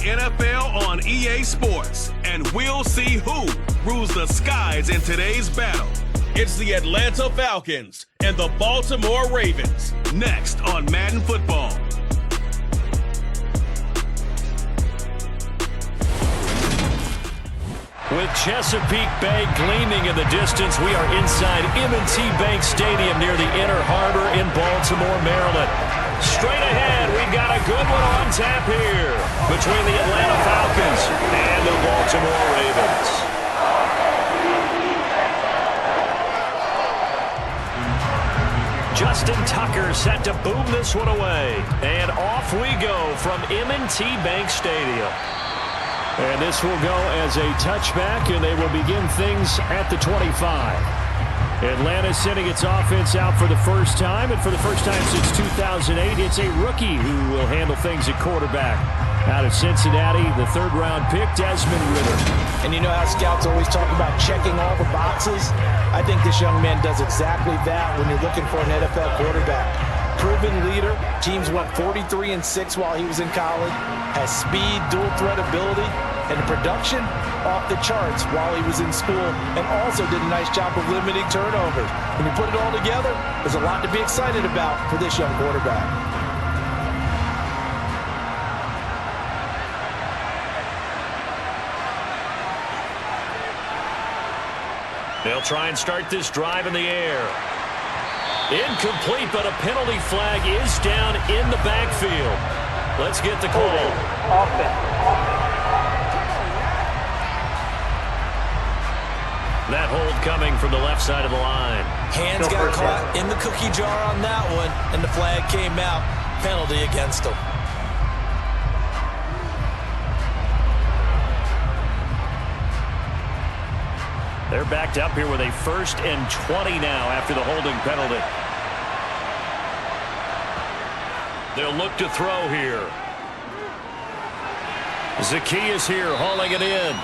NFL on EA Sports, and we'll see who rules the skies in today's battle. It's the Atlanta Falcons and the Baltimore Ravens, next on Madden Football. With Chesapeake Bay gleaming in the distance, we are inside M&T Bank Stadium near the Inner Harbor in Baltimore, Maryland. Straight ahead, we've got a good one on tap here between the Atlanta Falcons and the Baltimore Ravens. Justin Tucker set to boom this one away. And off we go from M&T Bank Stadium. And this will go as a touchback, and they will begin things at the 25. Atlanta sending its offense out for the first time, and for the first time since 2008, it's a rookie who will handle things at quarterback. Out of Cincinnati, the third-round pick, Desmond Ridder. And you know how scouts always talk about checking all the boxes? I think this young man does exactly that when you're looking for an NFL quarterback. Proven leader, teams went 43-6 while he was in college, has speed, dual threat ability, and production off the charts while he was in school, and also did a nice job of limiting turnovers. When you put it all together, there's a lot to be excited about for this young quarterback. They'll try and start this drive in the air. Incomplete, but a penalty flag is down in the backfield. Let's get the call. That hold coming from the left side of the line. Hands got caught in the cookie jar on that one, and the flag came out. Penalty against him. They're backed up here with a 1st and 20 now after the holding penalty. They'll look to throw here. Zacchaeus here hauling it in.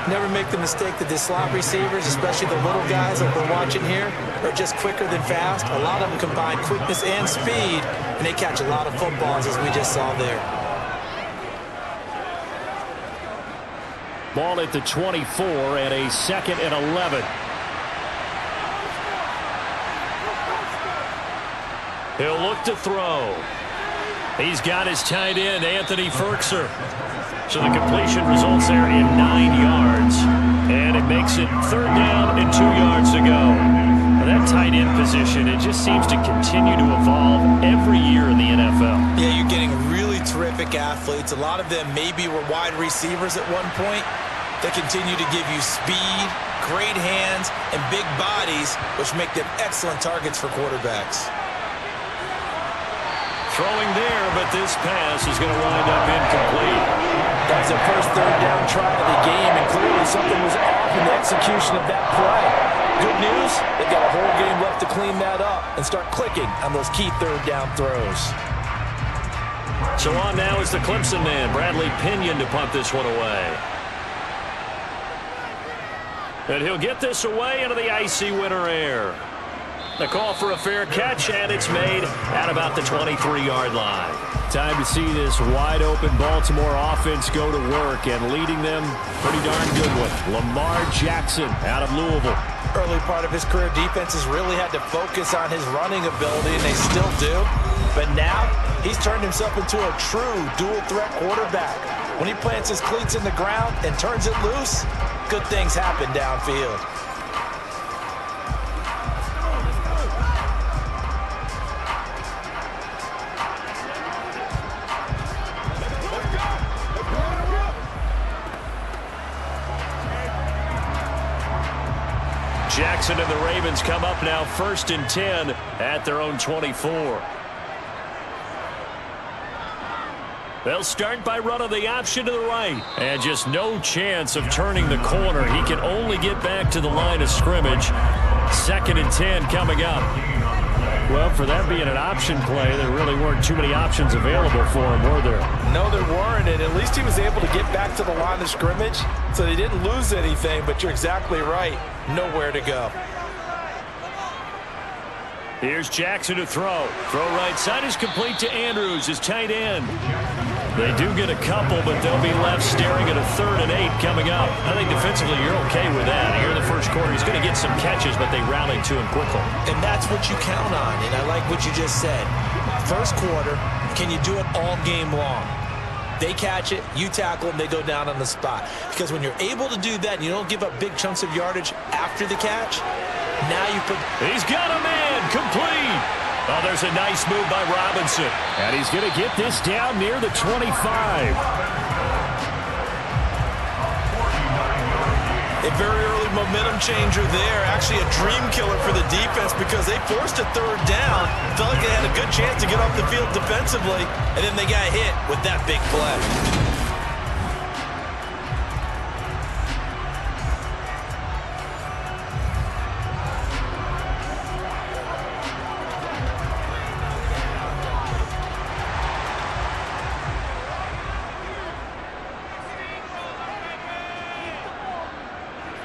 Never make the mistake that the slot receivers, especially the little guys like we're watching here, are just quicker than fast. A lot of them combine quickness and speed, and they catch a lot of footballs, as we just saw there. Ball at the 24 and a 2nd and 11. He'll look to throw. He's got his tight end, Anthony Ferkser. So the completion results there in 9 yards. And it makes it 3rd down and 2 yards to go. Now that tight end position, it just seems to continue to evolve every year in the NFL. Yeah, you're getting really terrific athletes. A lot of them maybe were wide receivers at one point. They continue to give you speed, great hands, and big bodies, which make them excellent targets for quarterbacks. Throwing there, but this pass is going to wind up incomplete. That was their first 3rd down try of the game, and clearly something was off in the execution of that play. Good news, they've got a whole game left to clean that up and start clicking on those key 3rd down throws. So on now is the Clemson man, Bradley Pinion, to punt this one away. And he'll get this away into the icy winter air. The call for a fair catch, and it's made at about the 23-yard line. Time to see this wide-open Baltimore offense go to work, and leading them pretty darn good with Lamar Jackson out of Louisville. Early part of his career, defenses really had to focus on his running ability, and they still do. But now, he's turned himself into a true dual-threat quarterback. When he plants his cleats in the ground and turns it loose, good things happen downfield. Jackson and the Ravens come up now 1st and 10 at their own 24. They'll start by running the option to the right. And just no chance of turning the corner. He can only get back to the line of scrimmage. 2nd and 10 coming up. Well, for that being an option play, there really weren't too many options available for him, were there? No, there weren't, and at least he was able to get back to the line of scrimmage, so they didn't lose anything, but you're exactly right. Nowhere to go. Here's Jackson to throw. Throw right side is complete to Andrews, his tight end. They do get a couple, but they'll be left staring at a 3rd and 8 coming up. I think defensively you're okay with that. Here in the first quarter, he's going to get some catches, but they rallied to him quickly. And that's what you count on, and I like what you just said. First quarter, can you do it all game long? They catch it, you tackle them, they go down on the spot. Because when you're able to do that and you don't give up big chunks of yardage after the catch, now you put... He's got a man, complete. Oh, there's a nice move by Robinson. And he's going to get this down near the 25. A very early momentum changer there. Actually a dream killer for the defense because they forced a 3rd down. Felt like they had a good chance to get off the field defensively, and then they got hit with that big play.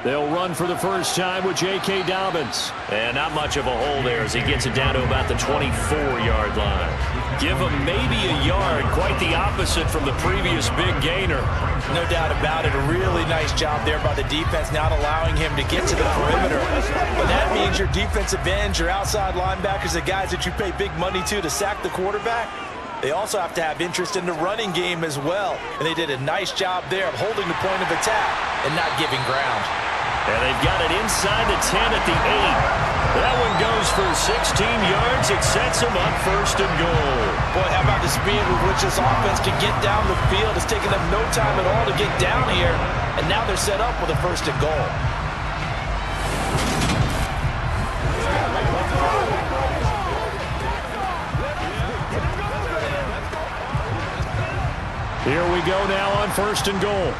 They'll run for the first time with J.K. Dobbins. And not much of a hole there as he gets it down to about the 24-yard line. Give him maybe a yard, quite the opposite from the previous big gainer. No doubt about it. A really nice job there by the defense, not allowing him to get to the perimeter. But that means your defensive ends, your outside linebackers, the guys that you pay big money to sack the quarterback, they also have to have interest in the running game as well. And they did a nice job there of holding the point of attack and not giving ground. And they've got it inside the 10 at the 8. That one goes for 16 yards. It sets them up 1st and goal. Boy, how about the speed with which this offense can get down the field? It's taken them no time at all to get down here. And now they're set up with a 1st and goal. Here we go now on 1st and goal.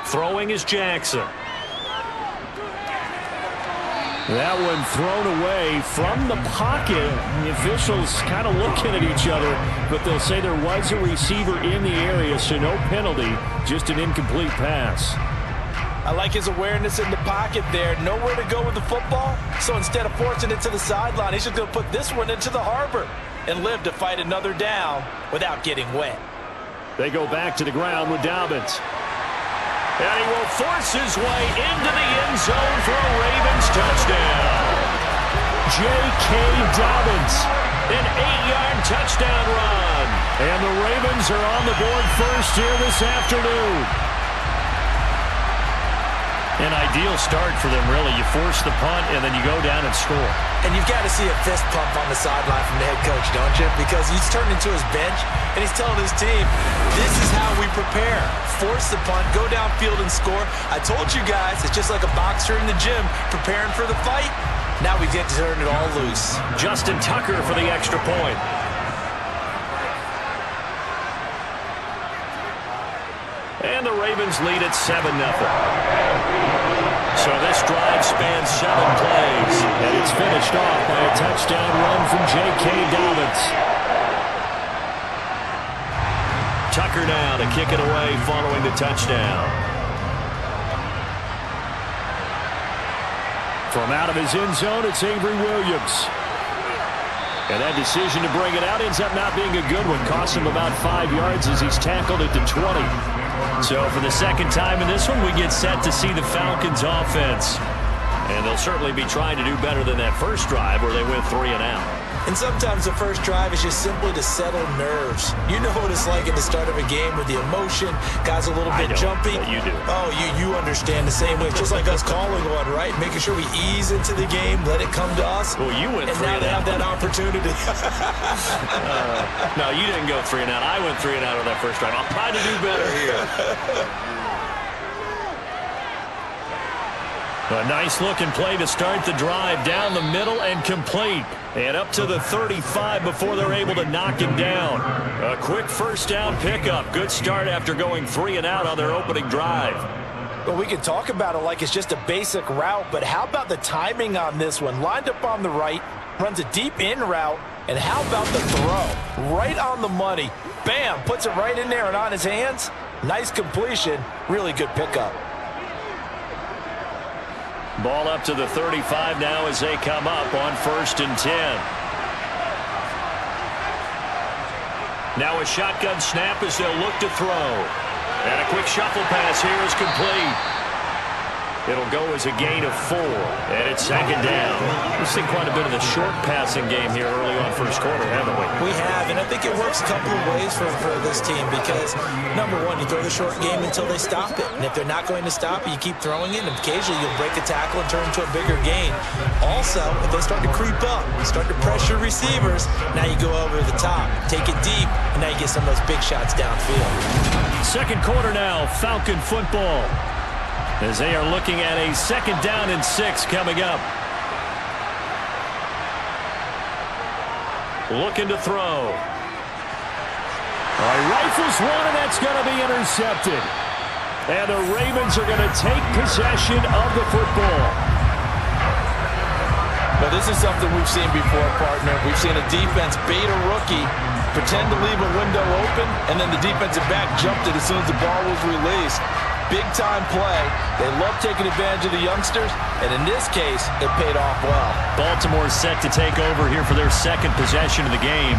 Throwing is Jackson. That one thrown away from the pocket. The officials kind of looking at each other, but they'll say there was a receiver in the area, so no penalty, just an incomplete pass. I like his awareness in the pocket there. Nowhere to go with the football, so instead of forcing it to the sideline, he's just going to put this one into the harbor and live to fight another down without getting wet. They go back to the ground with Dobbins. And he will force his way into the end zone for a Ravens touchdown. J.K. Dobbins, an 8-yard touchdown run. And the Ravens are on the board first here this afternoon. An ideal start for them, really. You force the punt, and then you go down and score. And you've got to see a fist pump on the sideline from the head coach, don't you? Because he's turned into his bench, and he's telling his team, this is how we prepare. Force the punt, go downfield and score. I told you guys, it's just like a boxer in the gym preparing for the fight. Now we get to turn it all loose. Justin Tucker for the extra point. And the Ravens lead at 7-0. So this drive spans 7 plays, and it's finished off by a touchdown run from J.K. Dobbins. Tucker now to kick it away following the touchdown. From out of his end zone, it's Avery Williams. And that decision to bring it out ends up not being a good one. Costs him about 5 yards as he's tackled at the 20. So for the second time in this one, we get set to see the Falcons offense. And they'll certainly be trying to do better than that first drive where they went 3 and out. And sometimes the first drive is just simply to settle nerves. You know what it's like at the start of a game with the emotion, guys a little bit jumpy. You do. Oh, you understand the same way. It's just like us calling one, right? Making sure we ease into the game, let it come to us. Well, you went 3 and out. And now they have that opportunity. No, you didn't go 3 and out. I went 3 and out on that first drive. I'll try to do better here. A nice-looking play to start the drive down the middle and complete. And up to the 35 before they're able to knock him down. A quick first down pickup. Good start after going 3 and out on their opening drive. Well, we can talk about it like it's just a basic route, but how about the timing on this one? Lined up on the right, runs a deep in route, and how about the throw? Right on the money. Bam, puts it right in there and on his hands. Nice completion, really good pickup. Ball up to the 35 now as they come up on 1st and 10. Now a shotgun snap as they'll look to throw. And a quick shuffle pass here is complete. It'll go as a gain of 4, and it's second down. We've seen quite a bit of the short passing game here early on first quarter, haven't we? We have, and I think it works a couple of ways for this team because, number one, you throw the short game until they stop it. And if they're not going to stop it, you keep throwing it, and occasionally you'll break a tackle and turn into a bigger gain. Also, if they start to creep up, start to pressure receivers, now you go over the top, take it deep, and now you get some of those big shots downfield. Second quarter now, Falcon football, as they are looking at a second down and 6 coming up. Looking to throw. All right, rifles one, and that's going to be intercepted. And the Ravens are going to take possession of the football. Well, this is something we've seen before, partner. We've seen a defense bait a rookie, pretend to leave a window open, and then the defensive back jumped it as soon as the ball was released. Big-time play. They love taking advantage of the youngsters, and in this case, it paid off well. Baltimore set to take over here for their second possession of the game.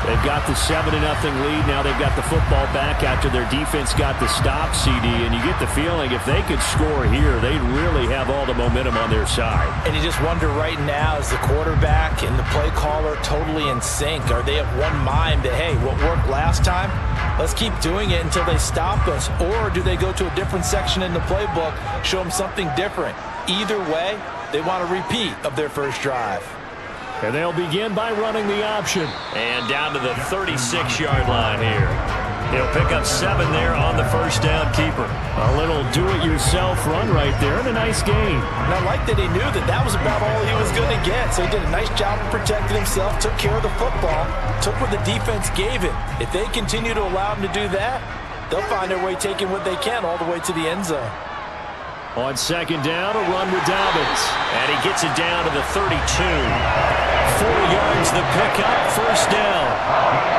They've got the 7-0 lead. Now they've got the football back after their defense got the stop, CD, and you get the feeling if they could score here, they'd really have all the momentum on their side. And you just wonder right now, is the quarterback and the play caller totally in sync? Are they of one mind that, hey, what worked last time, let's keep doing it until they stop us? Or do they go to a different section in the playbook, show them something different? Either way, they want a repeat of their first drive. And they'll begin by running the option. And down to the 36-yard line here. He'll pick up 7 there on the first down keeper. A little do-it-yourself run right there and a nice gain. And I like that he knew that that was about all he was going to get. So he did a nice job of protecting himself, took care of the football, took what the defense gave him. If they continue to allow him to do that, they'll find their way taking what they can all the way to the end zone. On second down, a run with Dobbins. And he gets it down to the 32. 4 yards the pickup, first down.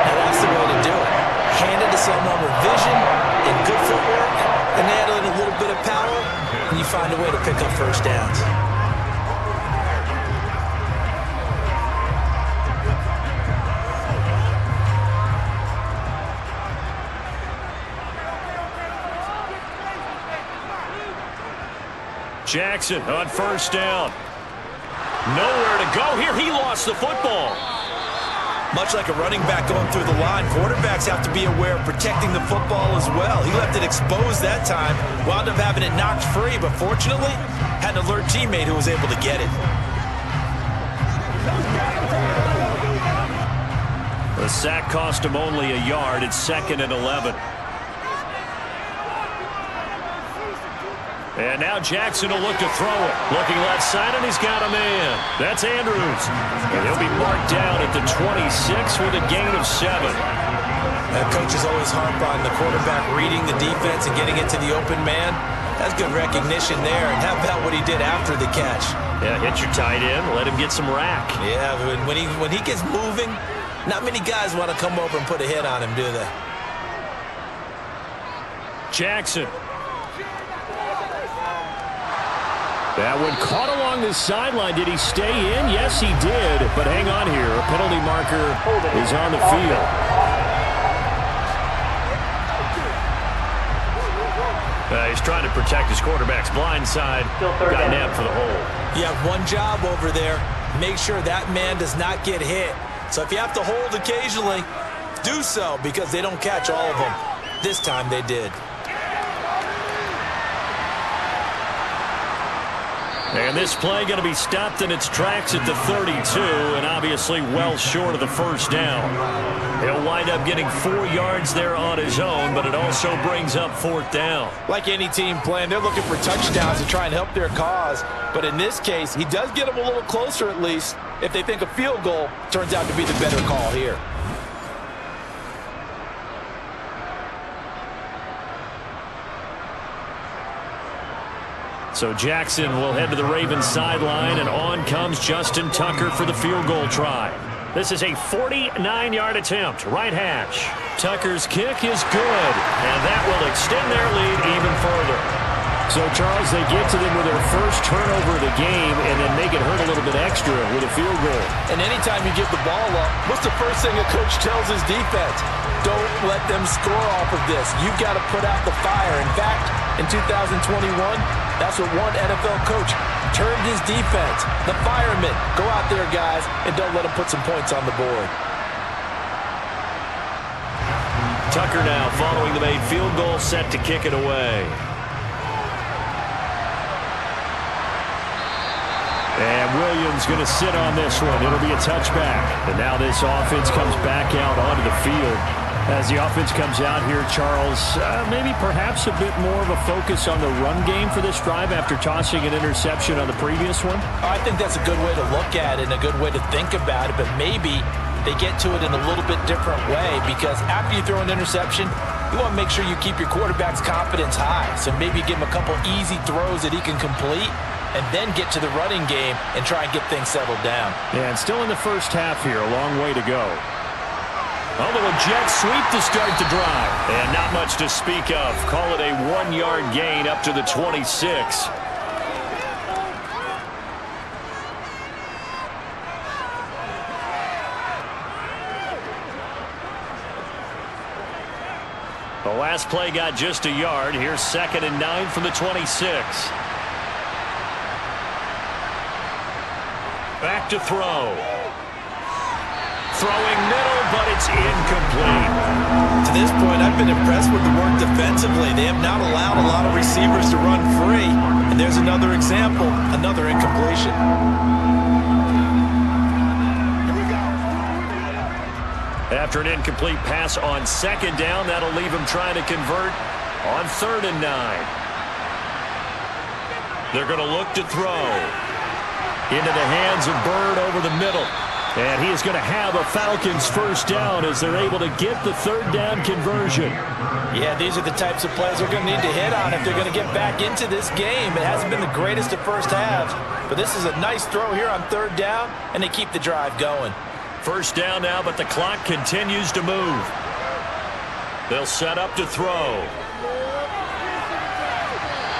Now that's the way to do it. Hand it to someone with vision and good footwork, and add in a little bit of power, and you find a way to pick up first downs. Jackson on first down. Nowhere to go here. He lost the football. Much like a running back going through the line, quarterbacks have to be aware of protecting the football as well. He left it exposed that time, wound up having it knocked free, but fortunately, had an alert teammate who was able to get it. The sack cost him only a yard. It's 2nd and 11. And now Jackson will look to throw it. Looking left side, and he's got a man. That's Andrews. And he'll be marked down at the 26 with a gain of 7. Coaches always harp on the quarterback reading the defense and getting it to the open man. That's good recognition there. And how about what he did after the catch? Yeah, hit your tight end. Let him get some rack. Yeah, when he gets moving, not many guys want to come over and put a hit on him, do they? Jackson. That one caught along the sideline. Did he stay in? Yes, he did. But hang on here. A penalty marker is on the field. He's trying to protect his quarterback's blind side. Got nabbed for the hold. You have one job over there. Make sure that man does not get hit. So if you have to hold occasionally, do so because they don't catch all of them. This time they did. And this play going to be stopped in its tracks at the 32, and obviously well short of the first down. He'll wind up getting 4 yards there on his own, but it also brings up 4th down. Like any team playing, they're looking for touchdowns to try and help their cause. But in this case, he does get them a little closer at least if they think a field goal turns out to be the better call here. So Jackson will head to the Ravens sideline, and on comes Justin Tucker for the field goal try. This is a 49-yard attempt, right hash. Tucker's kick is good, and that will extend their lead even further. So, Charles, they get to them with their first turnover of the game and then make it hurt a little bit extra with a field goal. And anytime you give the ball up, what's the first thing a coach tells his defense? Don't let them score off of this. You've got to put out the fire. In fact, in 2021, that's what one NFL coach turned his defense. The firemen. Go out there, guys, and don't let them put some points on the board. Tucker now following the made field goal, set to kick it away. And Williams going to sit on this one. It'll be a touchback. And now this offense comes back out onto the field. As the offense comes out here, Charles, maybe perhaps a bit more of a focus on the run game for this drive after tossing an interception on the previous one? I think that's a good way to look at it and a good way to think about it, but maybe they get to it in a little bit different way because after you throw an interception, you want to make sure you keep your quarterback's confidence high. So maybe give him a couple easy throws that he can complete and then get to the running game and try and get things settled down. Yeah, and still in the first half here, a long way to go. A little jet sweep to start the drive. And not much to speak of. Call it a 1-yard gain up to the 26. The last play got just a yard. Here's 2nd and 9 from the 26. Back to throw. Throwing middle, but it's incomplete. To this point, I've been impressed with the work defensively. They have not allowed a lot of receivers to run free. And there's another example, another incompletion. After an incomplete pass on 2nd down, that'll leave him trying to convert on 3rd and 9. They're going to look to throw. Into the hands of Bird over the middle. And he is going to have a Falcons first down as they're able to get the 3rd down conversion. Yeah, these are the types of plays they're going to need to hit on if they're going to get back into this game. It hasn't been the greatest of first halves, but this is a nice throw here on 3rd down, and they keep the drive going. First down now, but the clock continues to move. They'll set up to throw.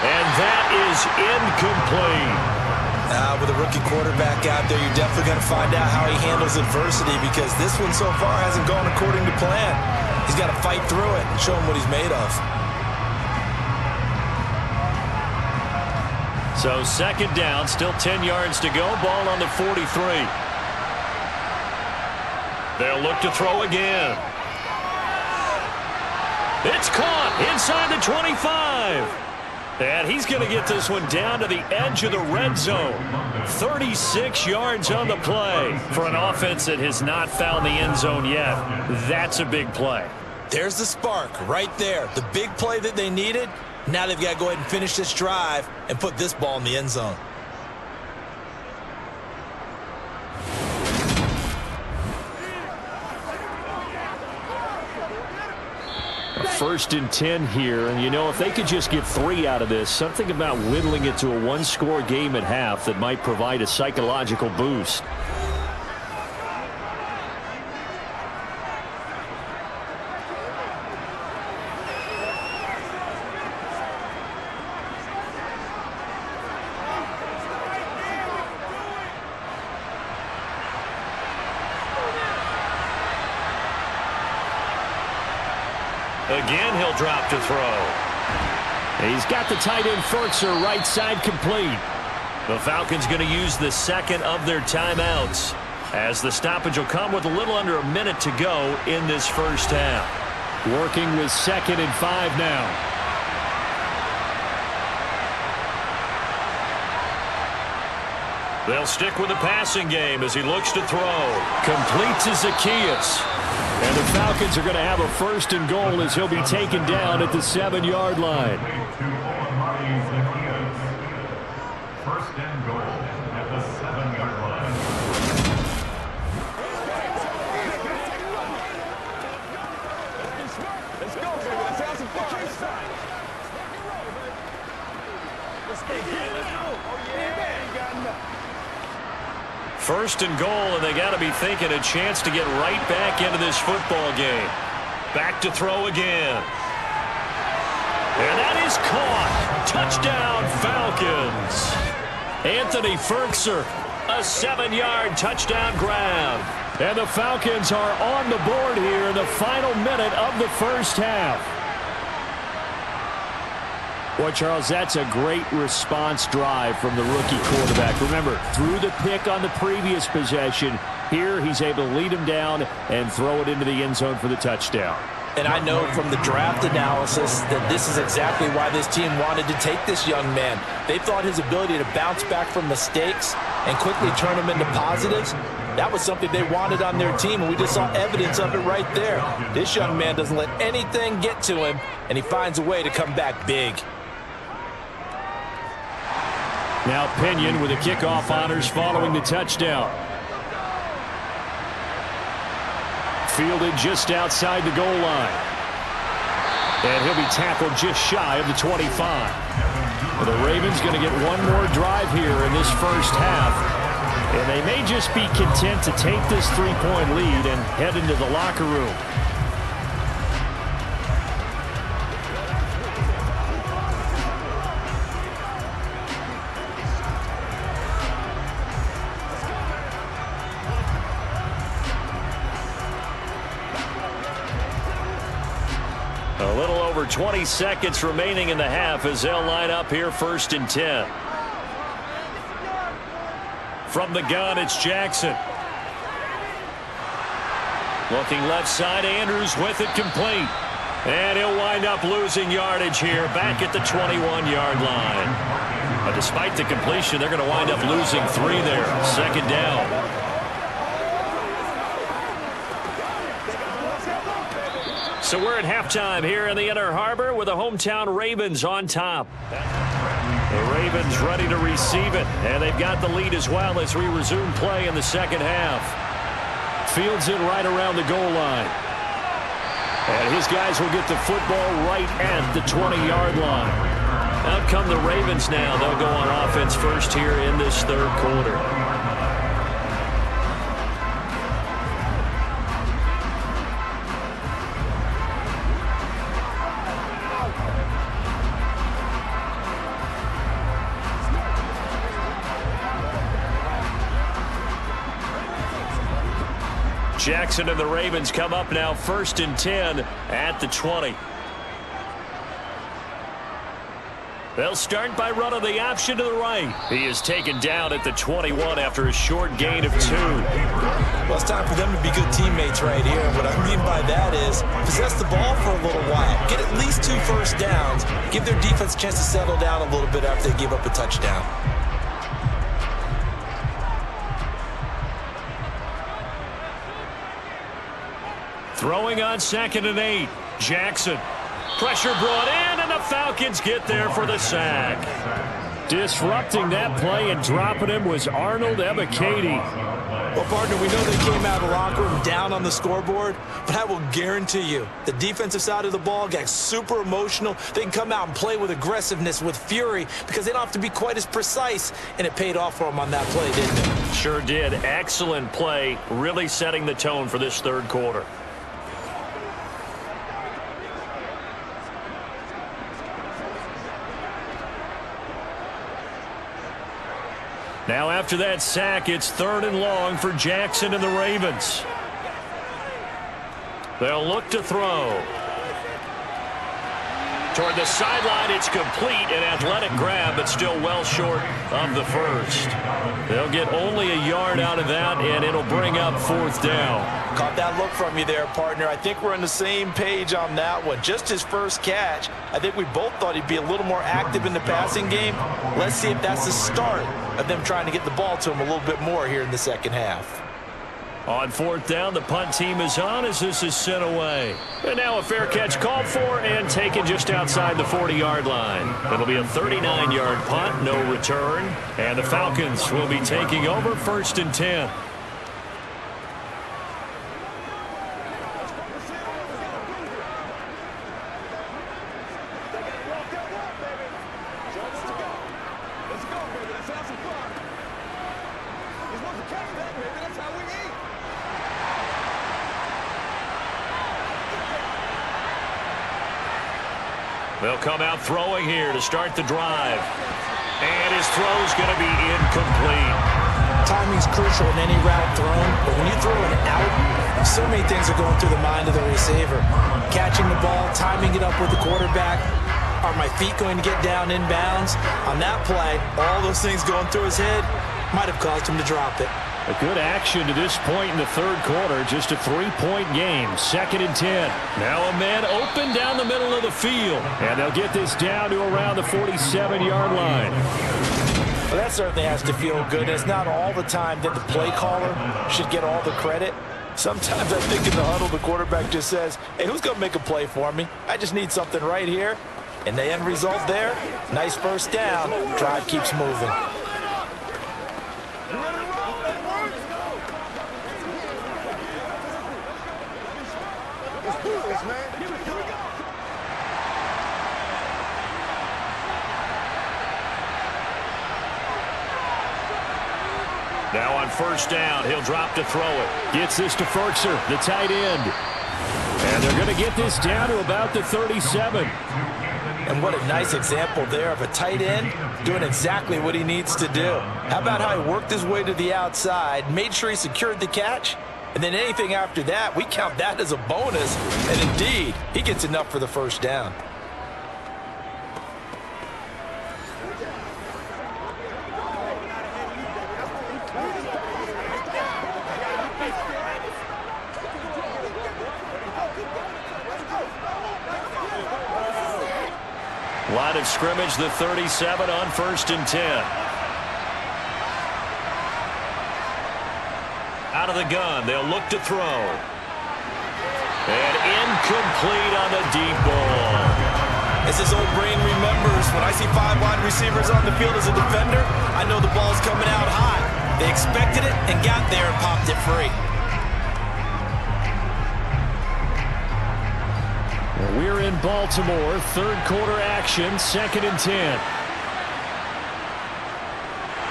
And that is incomplete. With a rookie quarterback out there, you're definitely going to find out how he handles adversity because this one so far hasn't gone according to plan. He's got to fight through it and show him what he's made of. So 2nd down, still 10 yards to go. Ball on the 43. They'll look to throw again. It's caught inside the 25. And he's going to get this one down to the edge of the red zone. 36 yards on the play for an offense that has not found the end zone yet. That's a big play. There's the spark right there. The big play that they needed. Now they've got to go ahead and finish this drive and put this ball in the end zone. A 1st and 10 here, and you know, if they could just get 3 out of this, something about whittling it to a 1-score game at half that might provide a psychological boost. Again, he'll drop to throw. He's got the tight end Ferkser right side complete. The Falcons going to use the 2nd of their timeouts as the stoppage will come with a little under a minute to go in this first half. Working with 2nd and 5 now. They'll stick with the passing game as he looks to throw. Complete to Zacchaeus. And the Falcons are going to have a 1st and goal as he'll be taken down at the 7-yard line. 1st and goal at the 7-yard line. Let's go, baby. Let's have some fun. Let's go. Oh, yeah. You got enough. 1st and goal, and they got to be thinking a chance to get right back into this football game. Back to throw again. And that is caught. Touchdown, Falcons. Anthony Ferkser, a 7-yard touchdown grab. And the Falcons are on the board here in the final minute of the first half. Boy, Charles, that's a great response drive from the rookie quarterback. Remember, threw the pick on the previous possession. Here, he's able to lead him down and throw it into the end zone for the touchdown. And I know from the draft analysis that this is exactly why this team wanted to take this young man. They thought his ability to bounce back from mistakes and quickly turn them into positives, that was something they wanted on their team, and we just saw evidence of it right there. This young man doesn't let anything get to him, and he finds a way to come back big. Now Pinion with the kickoff honors following the touchdown. Fielded just outside the goal line. And he'll be tackled just shy of the 25. The Ravens going to get one more drive here in this first half. And they may just be content to take this 3-point lead and head into the locker room. A little over 20 seconds remaining in the half as they'll line up here 1st and 10. From the gun, it's Jackson. Looking left side, Andrews with it complete. And he'll wind up losing yardage here back at the 21-yard line. But despite the completion, they're going to wind up losing 3 there. 2nd down. So we're at halftime here in the Inner Harbor with the hometown Ravens on top. The Ravens ready to receive it, and they've got the lead as well as we resume play in the second half. Fields it right around the goal line. And his guys will get the football right at the 20-yard line. Out come the Ravens now. They'll go on offense first here in this 3rd quarter. Jackson and the Ravens come up now 1st and 10 at the 20. They'll start by running the option to the right. He is taken down at the 21 after a short gain of 2. Well, it's time for them to be good teammates right here. What I mean by that is possess the ball for a little while. Get at least 2 first downs. Give their defense a chance to settle down a little bit after they give up a touchdown. Throwing on 2nd and 8. Jackson. Pressure brought in, and the Falcons get there for the sack. Disrupting that play and dropping him was Arnold Ebiketie. Well, partner, we know they came out of the locker room down on the scoreboard, but I will guarantee you the defensive side of the ball got super emotional. They can come out and play with aggressiveness, with fury, because they don't have to be quite as precise, and it paid off for them on that play, didn't it? Sure did. Excellent play, really setting the tone for this 3rd quarter. Now after that sack, it's 3rd and long for Jackson and the Ravens. They'll look to throw. Toward the sideline, it's complete, an athletic grab, but still well short of the first. They'll get only a yard out of that, and it'll bring up 4th down. Caught that look from you there, partner. I think we're on the same page on that one. Just his first catch, I think we both thought he'd be a little more active in the passing game. Let's see if that's the start of them trying to get the ball to him a little bit more here in the second half. On 4th down, the punt team is on as this is sent away. And now a fair catch called for and taken just outside the 40-yard line. It'll be a 39-yard punt, no return. And the Falcons will be taking over 1st and 10. They'll come out throwing here to start the drive. And his throw's going to be incomplete. Timing's crucial in any route thrown, but when you throw it out, so many things are going through the mind of the receiver. Catching the ball, timing it up with the quarterback. Are my feet going to get down inbounds? On that play, all those things going through his head might have caused him to drop it. A good action to this point in the third quarter. Just a 3-point game. 2nd and 10. Now a man open down the middle of the field. And they'll get this down to around the 47-yard line. Well, that certainly has to feel good. It's not all the time that the play caller should get all the credit. Sometimes I think in the huddle, the quarterback just says, hey, who's going to make a play for me? I just need something right here. And the end result there, nice first down. Drive keeps moving. Now on first down, he'll drop to throw it. Gets this to Fertzer, the tight end. And they're going to get this down to about the 37. And what a nice example there of a tight end doing exactly what he needs to do. How about how he worked his way to the outside, made sure he secured the catch, and then anything after that, we count that as a bonus. And indeed, he gets enough for the first down. Line of scrimmage, the 37 on 1st and 10. Out of the gun, they'll look to throw. And incomplete on the deep ball. As his old brain remembers, when I see 5 wide receivers on the field as a defender, I know the ball's coming out high. They expected it and got there and popped it free. We're in Baltimore, third quarter action, 2nd and 10.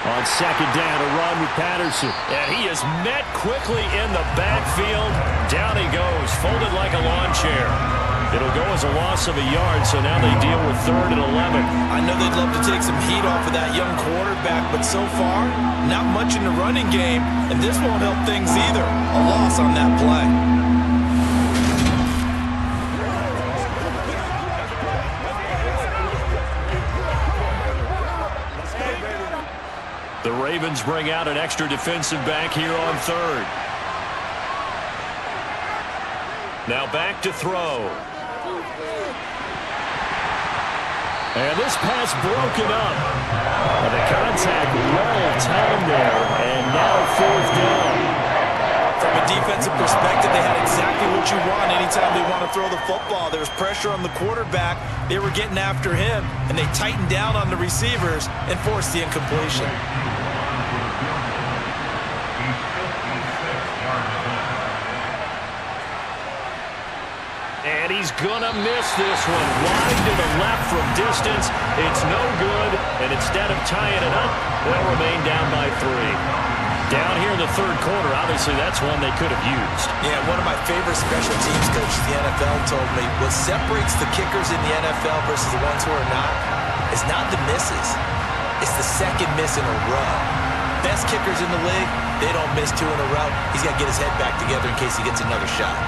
On 2nd down, a run with Patterson. And he is met quickly in the backfield. Down he goes, folded like a lawn chair. It'll go as a loss of a yard, so now they deal with 3rd and 11. I know they'd love to take some heat off of that young quarterback, but so far, not much in the running game, and this won't help things either. A loss on that play. The Ravens bring out an extra defensive back here on 3rd. Now back to throw. And this pass broken up. And the contact well timed there. And now 4th down. From a defensive perspective, they had exactly what you want anytime they want to throw the football. There was pressure on the quarterback. They were getting after him, and they tightened down on the receivers and forced the incompletion. And he's going to miss this one. Wide to the left from distance. It's no good. And instead of tying it up, they'll remain down by 3. Down here in the third quarter, obviously that's one they could have used. Yeah, one of my favorite special teams coaches the NFL told me what separates the kickers in the NFL versus the ones who are not is not the misses. It's the second miss in a row. Best kickers in the league, they don't miss 2 in a row. He's got to get his head back together in case he gets another shot.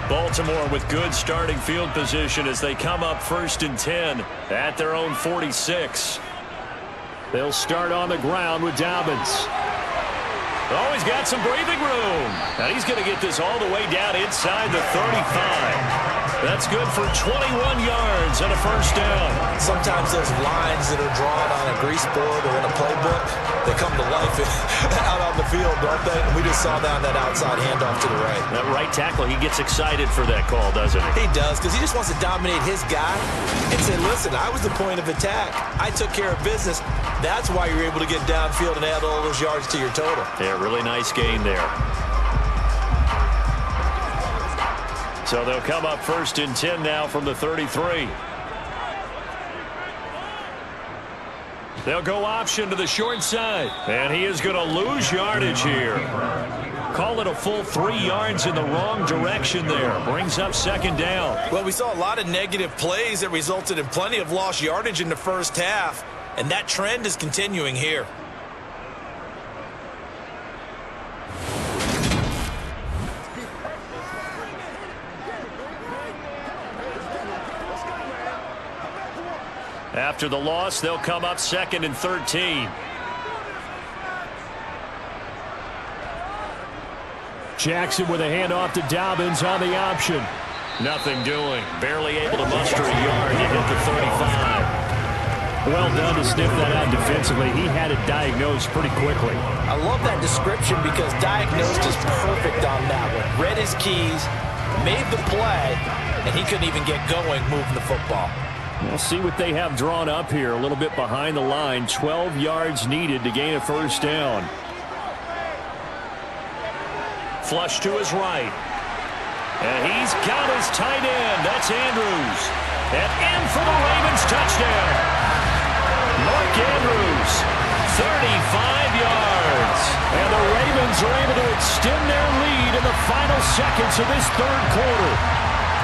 Baltimore with good starting field position as they come up 1st and 10 at their own 46. They'll start on the ground with Dobbins. Oh, he's got some breathing room. And he's going to get this all the way down inside the 35. That's good for 21 yards and a first down. Sometimes those lines that are drawn on a grease board or in a playbook, they come to life out on the field, don't they? And we just saw that outside handoff to the right. That right tackle, he gets excited for that call, doesn't he? He does, because he just wants to dominate his guy and say, listen, I was the point of attack. I took care of business. That's why you're able to get downfield and add all those yards to your total. Yeah, really nice gain there. So they'll come up 1st and 10 now from the 33. They'll go option to the short side. And he is going to lose yardage here. Call it a full 3 yards in the wrong direction there. Brings up second down. Well, we saw a lot of negative plays that resulted in plenty of lost yardage in the first half. And that trend is continuing here. After the loss, they'll come up 2nd and 13. Jackson with a handoff to Dobbins on the option. Nothing doing. Barely able to muster a yard to hit the 35. Well done to sniff that out defensively. He had it diagnosed pretty quickly. I love that description because diagnosed is perfect on that one. Read his keys, made the play, and he couldn't even get going moving the football. We'll see what they have drawn up here. A little bit behind the line. 12 yards needed to gain a first down. Flush to his right. And he's got his tight end. That's Andrews. And in for the Ravens touchdown. Mark Andrews, 35 yards. And the Ravens are able to extend their lead in the final seconds of this third quarter.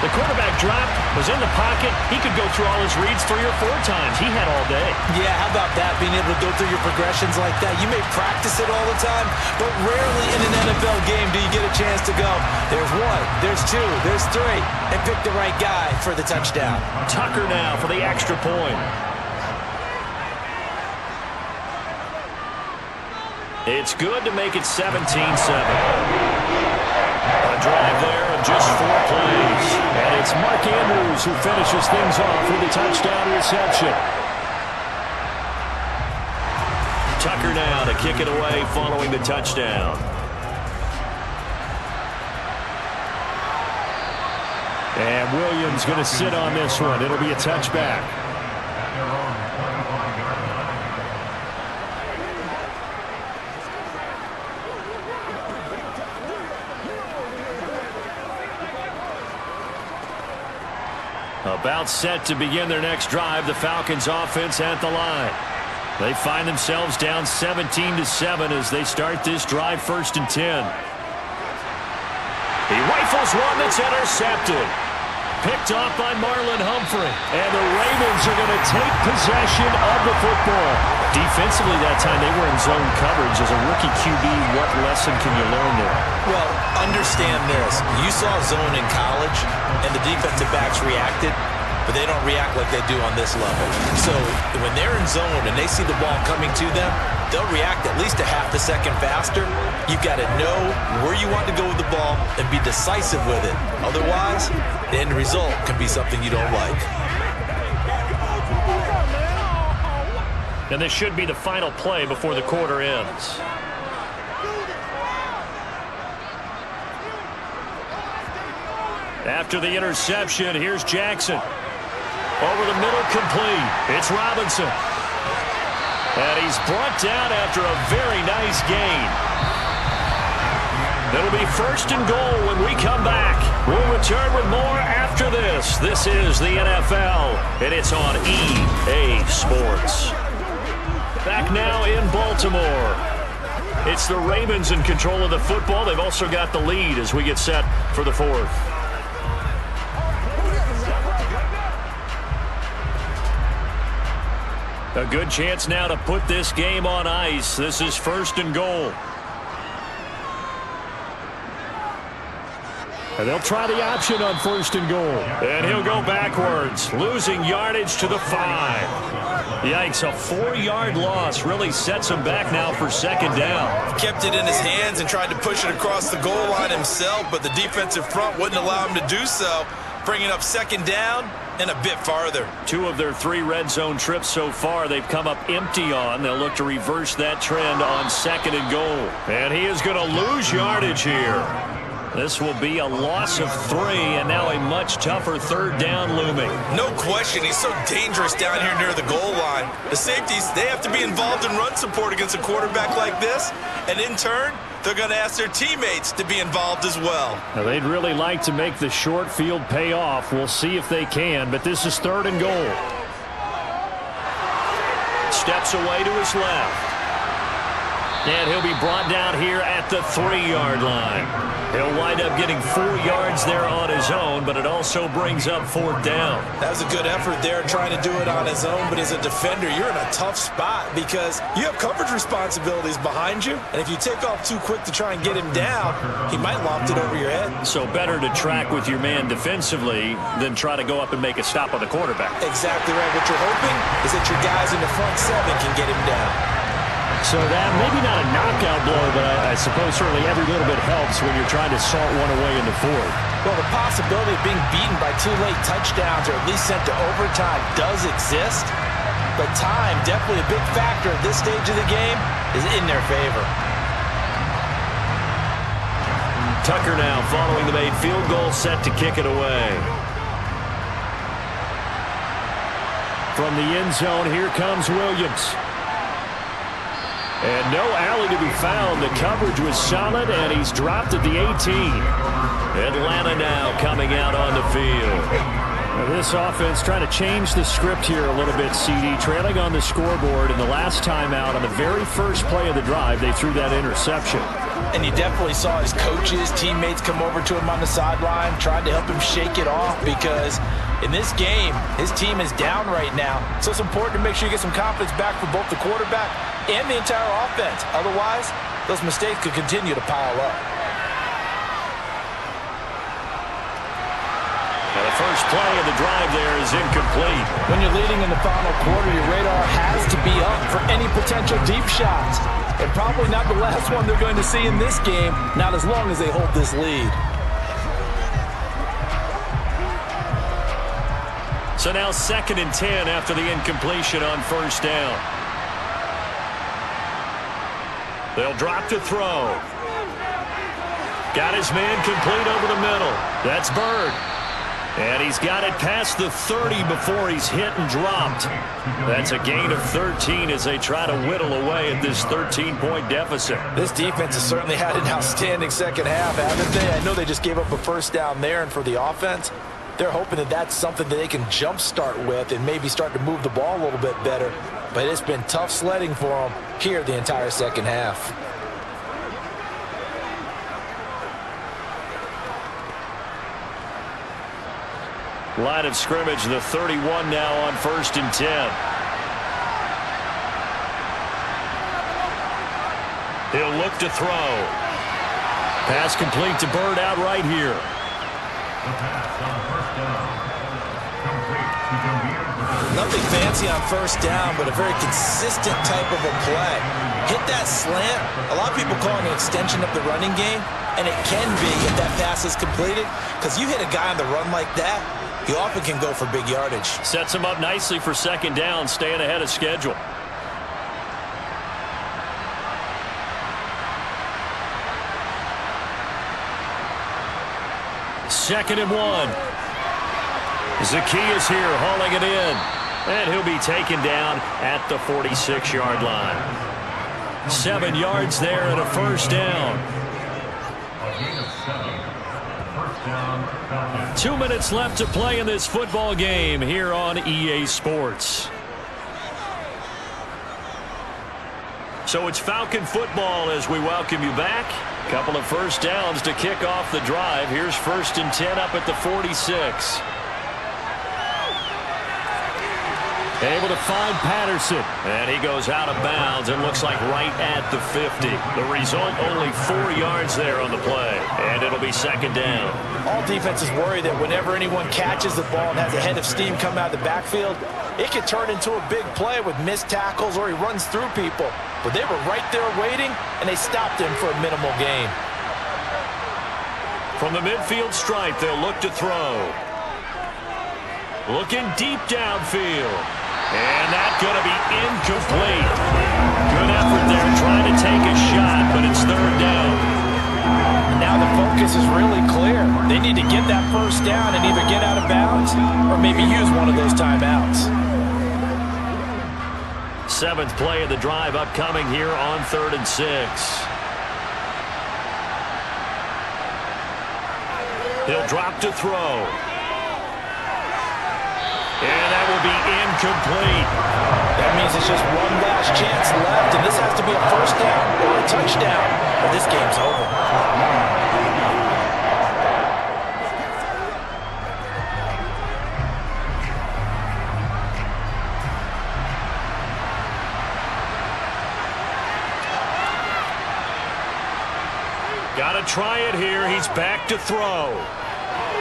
The quarterback dropped, was in the pocket. He could go through all his reads 3 or 4 times. He had all day. Yeah, how about that, being able to go through your progressions like that? You may practice it all the time, but rarely in an NFL game do you get a chance to go, there's 1, there's 2, there's 3, and pick the right guy for the touchdown. Tucker now for the extra point. It's good to make it 17-7. A drive there of just 4 plays. And it's Mark Andrews who finishes things off with a touchdown reception. Tucker now to kick it away following the touchdown. And Williams going to sit on this one. It'll be a touchback. About set to begin their next drive. The Falcons offense at the line. They find themselves down 17-7 as they start this drive 1st and 10. He rifles one that's intercepted. Picked off by Marlon Humphrey. And the Ravens are going to take possession of the football. Defensively that time they were in zone coverage. As a rookie QB, what lesson can you learn there? Well, understand this. You saw zone in college, and the defensive backs reacted, but they don't react like they do on this level. So when they're in zone and they see the ball coming to them, they'll react at least a half a second faster. You've got to know where you want to go with the ball and be decisive with it. Otherwise, the end result can be something you don't like. And this should be the final play before the quarter ends. After the interception, here's Jackson. Over the middle, complete. It's Robinson. And he's brought down after a very nice gain. It'll be 1st and goal when we come back. We'll return with more after this. This is the NFL, and it's on EA Sports. Back now in Baltimore. It's the Ravens in control of the football. They've also got the lead as we get set for the 4th. A good chance now to put this game on ice. This is 1st and goal. And they'll try the option on 1st and goal. And he'll go backwards, losing yardage to the 5. Yikes, a 4-yard loss really sets him back now for 2nd down. He kept it in his hands and tried to push it across the goal line himself, but the defensive front wouldn't allow him to do so, bringing up 2nd down and a bit farther. 2 of their 3 red zone trips so far they've come up empty on. They'll look to reverse that trend on 2nd and goal. And he is going to lose yardage here. This will be a loss of 3, and now a much tougher 3rd down looming. No question, he's so dangerous down here near the goal line. The safeties, they have to be involved in run support against a quarterback like this, and in turn, they're going to ask their teammates to be involved as well. Now, they'd really like to make the short field pay off. We'll see if they can, but this is 3rd and goal. steps away to his left. And he'll be brought down here at the 3-yard line. He'll wind up getting 4 yards there on his own, but it also brings up 4th down. That was a good effort there trying to do it on his own, but as a defender, you're in a tough spot because you have coverage responsibilities behind you, and if you take off too quick to try and get him down, he might loft it over your head. So better to track with your man defensively than try to go up and make a stop on the quarterback. Exactly right. What you're hoping is that your guys in the front 7 can get him down. So that maybe not a knockout blow, but I suppose certainly every little bit helps when you're trying to salt one away in the 4th. Well, the possibility of being beaten by 2 late touchdowns or at least sent to overtime does exist, but time, definitely a big factor at this stage of the game, is in their favor. Tucker now following the made field goal, set to kick it away. From the end zone, here comes Williams. And no alley to be found. The coverage was solid, and he's dropped at the 18. Atlanta now coming out on the field. Now this offense trying to change the script here a little bit, CD. Trailing on the scoreboard, and the last time out on the very first play of the drive, they threw that interception. And you definitely saw his coaches, teammates come over to him on the sideline, tried to help him shake it off because in this game, his team is down right now. So it's important to make sure you get some confidence back for both the quarterback and the entire offense. Otherwise, those mistakes could continue to pile up. Now the first play of the drive there is incomplete. When you're leading in the final quarter, your radar has to be up for any potential deep shots. And probably not the last one they're going to see in this game, not as long as they hold this lead. So now 2nd and 10 after the incompletion on 1st down. They'll drop to throw. Got his man complete over the middle. That's Bird. And he's got it past the 30 before he's hit and dropped. That's a gain of 13 as they try to whittle away at this 13-point deficit. This defense has certainly had an outstanding second half, haven't they? I know they just gave up a 1st down there, and for the offense, they're hoping that that's something that they can jumpstart with and maybe start to move the ball a little bit better. But it's been tough sledding for them here the entire second half. Line of scrimmage, the 31 now on 1st and 10. He'll look to throw. Pass complete to Bird out right here. The pass on 1st down. Complete to Jameer. Nothing fancy on 1st down, but a very consistent type of a play. Hit that slant. A lot of people call it an extension of the running game, and it can be if that pass is completed, because you hit a guy on the run like that, he often can go for big yardage. Sets him up nicely for 2nd down, staying ahead of schedule. Second and 1. Zacchaeus here hauling it in. And he'll be taken down at the 46-yard line. 7 yards there and a 1st down. A gain of 7. 1st down, Falcons. 2 minutes left to play in this football game here on EA Sports. So it's Falcon football as we welcome you back. Couple of 1st downs to kick off the drive. Here's 1st and 10 up at the 46. Able to find Patterson. And he goes out of bounds and looks like right at the 50. The result, only 4 yards there on the play. And it'll be 2nd down. All defenses worry that whenever anyone catches the ball and has a head of steam come out of the backfield, it could turn into a big play with missed tackles or he runs through people. But they were right there waiting, and they stopped him for a minimal gain. From the midfield stripe, they'll look to throw. Looking deep downfield. And that's going to be incomplete. Good effort there trying to take a shot, but it's 3rd down. Now the focus is really clear. They need to get that 1st down and either get out of bounds or maybe use one of those timeouts. 7th play of the drive upcoming here on 3rd and 6. He'll drop to throw. And that will be incomplete. That means it's just one to be a first down or a touchdown, or this game's over. Got to try it here. He's back to throw.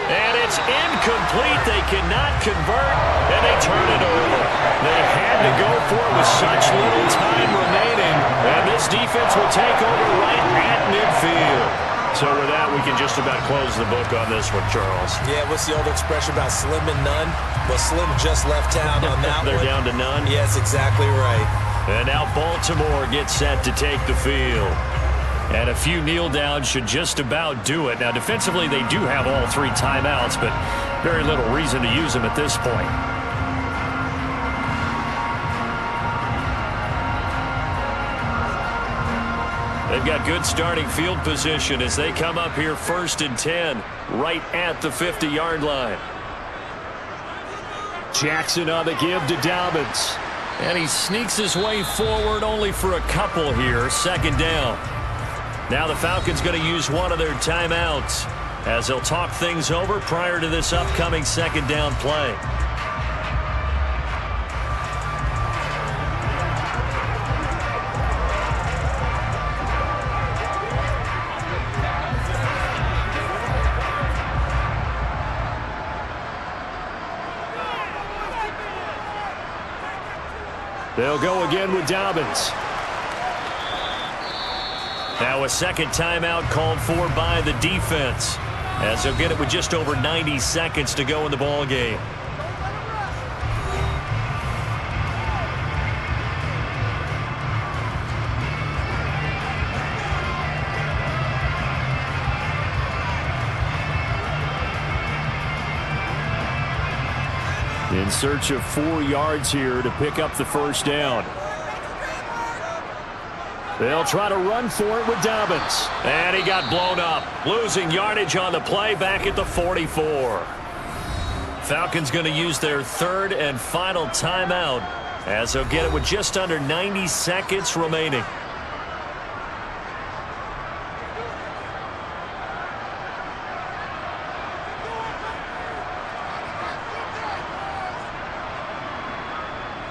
And it's incomplete. They cannot convert, and they turn it over. They had to go for it with such little time remaining, and this defense will take over right at midfield. So with that, we can just about close the book on this one, Charles. Yeah, what's the old expression about slim and none? Well, Slim just left town on that They're one. down to none? Yes, exactly right. And now Baltimore gets set to take the field. And a few kneel downs should just about do it. Now, defensively, they do have all 3 timeouts, but very little reason to use them at this point. They've got good starting field position as they come up here 1st and 10, right at the 50-yard line. Jackson on the give to Dobbins. And he sneaks his way forward only for a couple here, 2nd down. Now the Falcons going to use one of their timeouts as they'll talk things over prior to this upcoming 2nd down play. They'll go again with Dobbins. Now a 2nd timeout called for by the defense as they'll get it with just over 90 seconds to go in the ball game. In search of 4 yards here to pick up the 1st down. They'll try to run for it with Dobbins. And he got blown up. Losing yardage on the play back at the 44. Falcons going to use their 3rd and final timeout as they'll get it with just under 90 seconds remaining.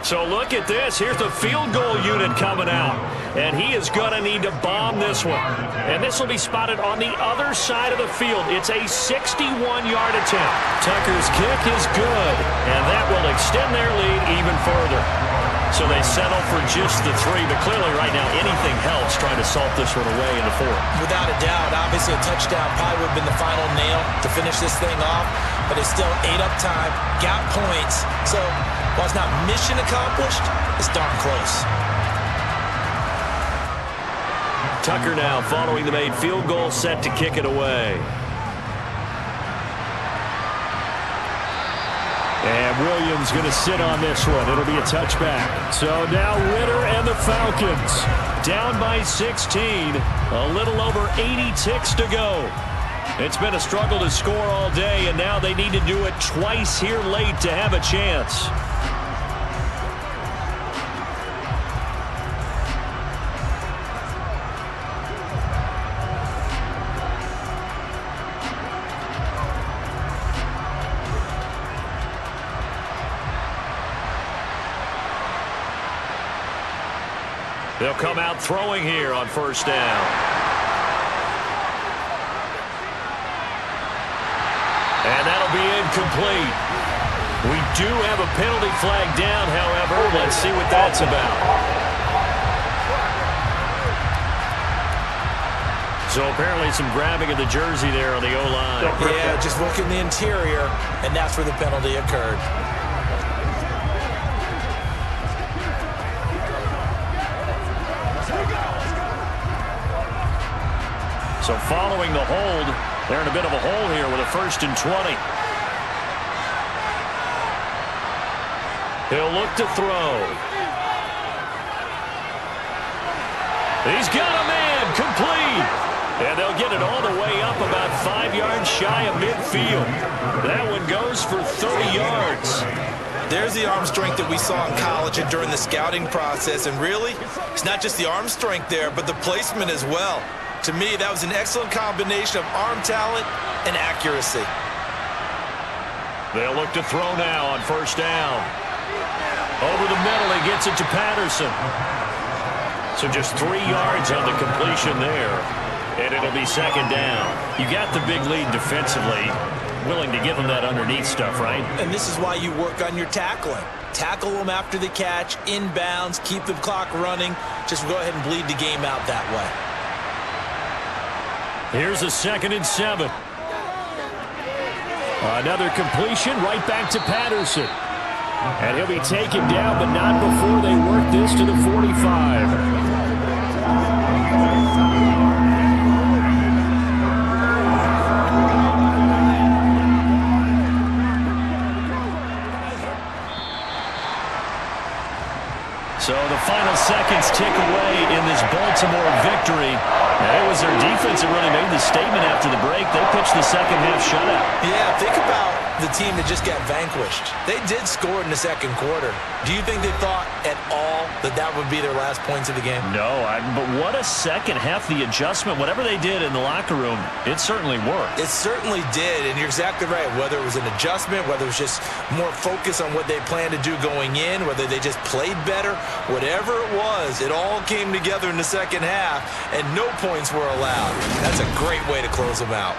So look at this. Here's the field goal unit coming out. And he is going to need to bomb this one. And this will be spotted on the other side of the field. It's a 61-yard attempt. Tucker's kick is good. And that will extend their lead even further. So they settle for just the 3. But clearly right now anything helps trying to salt this one away in the 4th. Without a doubt, obviously a touchdown probably would have been the final nail to finish this thing off. But it's still ate up time, got points. So while it's not mission accomplished, it's darn close. Tucker now following the made field goal, set to kick it away. And Williams going to sit on this one. It'll be a touchback. So now Ritter and the Falcons down by 16. A little over 80 ticks to go. It's been a struggle to score all day, and now they need to do it twice here late to have a chance. They'll come out throwing here on 1st down. And that'll be incomplete. We do have a penalty flag down, however. Let's see what that's about. So apparently some grabbing of the jersey there on the O-line. Yeah, just look in the interior, and that's where the penalty occurred. So following the hold, they're in a bit of a hole here with a 1st and 20. He'll look to throw. He's got a man, complete. And they'll get it all the way up about 5 yards shy of midfield. That one goes for 30 yards. There's the arm strength that we saw in college and during the scouting process. And really, it's not just the arm strength there, but the placement as well. To me, that was an excellent combination of arm talent and accuracy. They'll look to throw now on first down. Over the middle, he gets it to Patterson. So just 3 yards on the completion there. And it'll be second down. You got the big lead defensively. Willing to give them that underneath stuff, right? And this is why you work on your tackling. Tackle them after the catch, inbounds, keep the clock running. Just go ahead and bleed the game out that way. Here's a 2nd and 7. Another completion right back to Patterson. And he'll be taken down, but not before they work this to the 45. So the final seconds tick away in this Baltimore victory. And it was their defense that really made the statement after the break. They pitched the second half shutout. Yeah, think about the team that just got vanquished. They did score in the second quarter. Do you think they thought at all that that would be their last points of the game? No, but what a second half. The adjustment, whatever they did in the locker room, it certainly worked. It certainly did, and you're exactly right. Whether it was an adjustment, whether it was just more focus on what they planned to do going in, whether they just played better, whatever it was, it all came together in the second half, and no points were allowed. That's a great way to close them out.